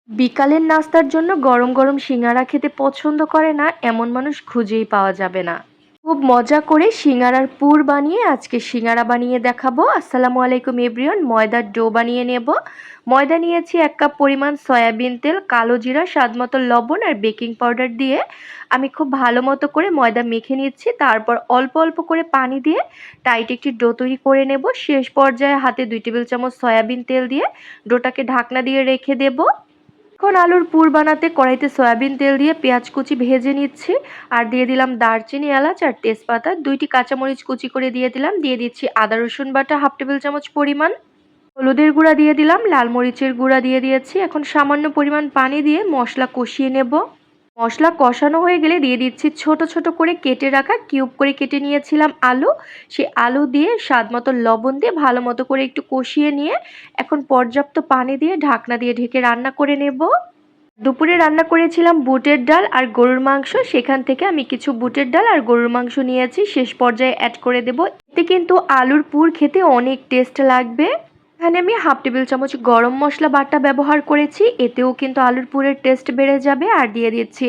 বিকালের নাস্তার জন্য গরম গরম সিঙ্গারা খেতে পছন্দ করে না এমন মানুষ খুঁজেই পাওয়া যাবে না। খুব মজা করে সিঙ্গারার পুর বানিয়ে আজকে সিঙ্গারা বানিয়ে দেখাবো। আসসালামু আলাইকুম এভরিওয়ান। ময়দার ডো বানিয়ে নেব। ময়দা নিয়েছি 1 কাপ পরিমাণ, সয়াবিন তেল, কালো জিরা, স্বাদমতো লবণ আর বেকিং পাউডার দিয়ে আমি খুব ভালো মতো করে ময়দা মেখে নিচ্ছি। তারপর অল্প অল্প করে পানি দিয়ে টাইট একটি ডো তৈরি করে নেব। শেষ পর্যায়ে হাতে 2 টেবিল চামচ সয়াবিন তেল দিয়ে ডোটাকে ঢাকনা দিয়ে রেখে দেব। এখন আলুর পুর বানাতে কড়াইতে সয়াবিন তেল দিয়ে পেঁয়াজ কুচি ভেজে নিচ্ছি। আর দিয়ে দিলাম দারচিনি, এলাচ আর তেজপাতা। 2টি কাঁচামরিচ কুচি করে দিয়ে দিলাম। দিয়ে দিচ্ছি আদা রসুন বাটা 1/2 টেবিল চামচ পরিমাণ। হলুদের গুঁড়া দিয়ে দিলাম, লাল মরিচের গুঁড়া দিয়ে দিয়েছি। এখন সামান্য পরিমাণ পানি দিয়ে মশলা কষিয়ে নেব। মশলা কষানো হয়ে গেলে দিয়ে দিচ্ছি ছোট ছোট করে কেটে রাখা, কিউব করে কেটে নিয়েছিলাম আলু। সে আলু দিয়ে স্বাদমতো লবণ দিয়ে ভালো মতো করে একটু কষিয়ে নিয়ে এখন পর্যাপ্ত পানি দিয়ে ঢাকনা দিয়ে ঢেকে রান্না করে নেব। দুপুরে রান্না করেছিলাম বুটের ডাল আর গরুর মাংস, সেখান থেকে আমি কিছু বুটের ডাল আর গরুর মাংস নিয়েছি, শেষ পর্যায়ে অ্যাড করে দেব। এতে কিন্তু আলুর পুর খেতে অনেক টেস্ট লাগবে। এখানে আমি 1/2 টেবিল চামচ গরম মশলা বাটা ব্যবহার করেছি, এতেও কিন্তু আলুর পুরের টেস্ট বেড়ে যাবে। আর দিয়ে দিচ্ছি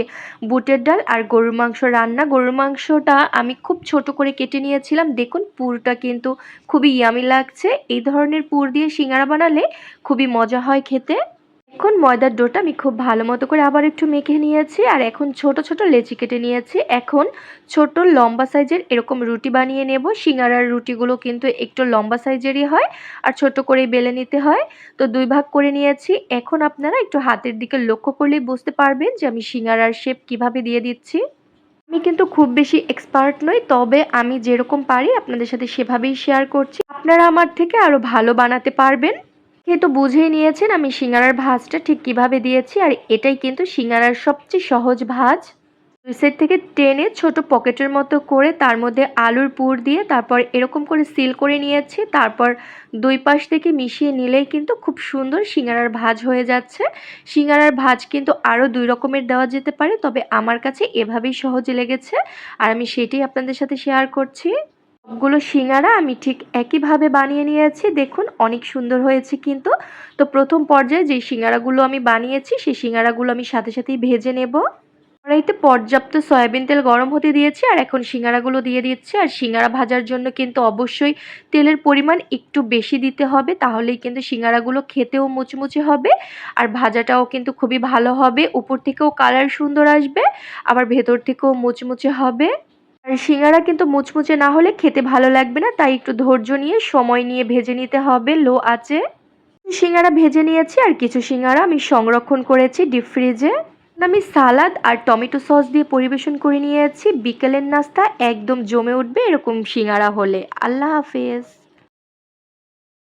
বুটের ডাল আর গরুর মাংস রান্না। গরুর মাংসটা আমি খুব ছোট করে কেটে নিয়েছিলাম। দেখুন পুরটা কিন্তু খুবই ইয়ামি লাগছে। এই ধরনের পুর দিয়ে সিঙ্গারা বানালে খুবই মজা হয় খেতে। এখন ময়দার ডোটা আমি খুব ভালো মতো করে আবার একটু মেখে নিয়েছি। আর এখন ছোট ছোট লেচি কেটে নিয়েছি। এখন ছোট লম্বা সাইজের এরকম রুটি বানিয়ে নেব। সিঙ্গারার রুটিগুলো কিন্তু একটু লম্বা সাইজেরই হয় আর ছোট করেই বেলে নিতে হয়। তো 2 ভাগ করে নিয়েছি। এখন আপনারা একটু হাতের দিকে লক্ষ্য করলেই বুঝতে পারবেন যে আমি সিঙ্গারার শেপ কিভাবে দিয়ে দিচ্ছি। আমি কিন্তু খুব বেশি এক্সপার্ট নই, তবে আমি যেরকম পারি আপনাদের সাথে সেভাবেই শেয়ার করছি। আপনারা আমার থেকে আরও ভালো বানাতে পারবেন। তো বুঝেই নিয়েছেন আমি সিঙ্গারার ভাঁজটা ঠিক কিভাবে দিয়েছি। আর এটাই কিন্তু সিঙ্গারার সবচেয়ে সহজ ভাঁজ। 2 সাইড থেকে টেনে ছোট পকেটের মতো করে তার মধ্যে আলুর পুর দিয়ে তারপর এরকম করে সিল করে নিয়েছি। তারপর 2 পাশ থেকে মিশিয়ে নিলেই কিন্তু খুব সুন্দর সিঙ্গারার ভাঁজ হয়ে যাচ্ছে। সিঙ্গারার ভাঁজ কিন্তু আরও 2 রকমের দেওয়া যেতে পারে, তবে আমার কাছে এভাবেই সহজ লেগেছে আর আমি সেটাই আপনাদের সাথে শেয়ার করছি। সবগুলো সিঙ্গারা আমি ঠিক একইভাবে বানিয়ে নিয়েছি। দেখুন অনেক সুন্দর হয়েছে কিন্তু। তো প্রথম পর্যায়ে যে সিঙ্গারাগুলো আমি বানিয়েছি সেই সিঙ্গারাগুলো আমি সাথে সাথেই ভেজে নেব। কড়াইতে পর্যাপ্ত সয়াবিন তেল গরম হতে দিয়েছি আর এখন সিঙ্গারাগুলো দিয়ে দিচ্ছি। আর সিঙ্গারা ভাজার জন্য কিন্তু অবশ্যই তেলের পরিমাণ একটু বেশি দিতে হবে, তাহলেই কিন্তু সিঙ্গারাগুলো খেতেও মুচমুচে হবে আর ভাজাটাও কিন্তু খুবই ভালো হবে। উপর থেকেও কালার সুন্দর আসবে, আবার ভেতর থেকেও মুচমুচে হবে। আর সিঙ্গারা কিন্তু মুচমুচে না হলে খেতে ভালো লাগবে না, তাই একটু ধৈর্য নিয়ে সময় নিয়ে ভেজে নিতে হবে লো আঁচে। সিঙ্গারা ভেজে নিয়েছি আর কিছু সিঙ্গারা আমি সংরক্ষণ করেছি ডিপ ফ্রিজে। আমি সালাদ আর টমেটো সস দিয়ে পরিবেশন করে নিয়েছি। বিকেলের নাস্তা একদম জমে উঠবে এরকম সিঙ্গারা হলে। আল্লাহ হাফেজ।